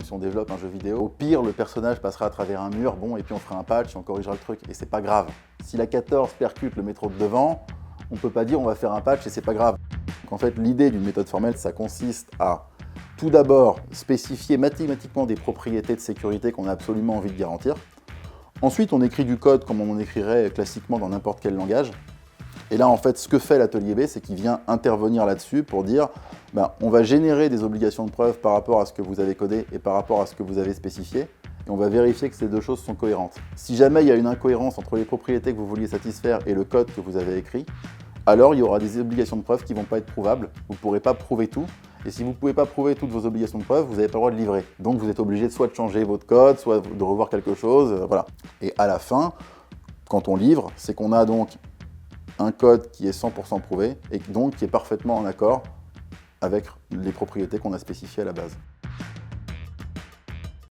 si on développe un jeu vidéo, au pire, le personnage passera à travers un mur, bon, et puis on fera un patch et on corrigera le truc, et c'est pas grave. Si la 14 percute le métro de devant, on peut pas dire on va faire un patch et c'est pas grave. Donc en fait, l'idée d'une méthode formelle, ça consiste à tout d'abord spécifier mathématiquement des propriétés de sécurité qu'on a absolument envie de garantir. Ensuite, on écrit du code comme on en écrirait classiquement dans n'importe quel langage. Et là, en fait, ce que fait l'atelier B, c'est qu'il vient intervenir là-dessus pour dire on va générer des obligations de preuve par rapport à ce que vous avez codé et par rapport à ce que vous avez spécifié. Et on va vérifier que ces deux choses sont cohérentes. Si jamais il y a une incohérence entre les propriétés que vous vouliez satisfaire et le code que vous avez écrit, alors il y aura des obligations de preuve qui ne vont pas être prouvables. Vous ne pourrez pas prouver tout. Et si vous ne pouvez pas prouver toutes vos obligations de preuve, vous n'avez pas le droit de livrer. Donc vous êtes obligé soit de changer votre code, soit de revoir quelque chose. Voilà. Et à la fin, quand on livre, c'est qu'on a donc un code qui est 100% prouvé et donc qui est parfaitement en accord avec les propriétés qu'on a spécifiées à la base.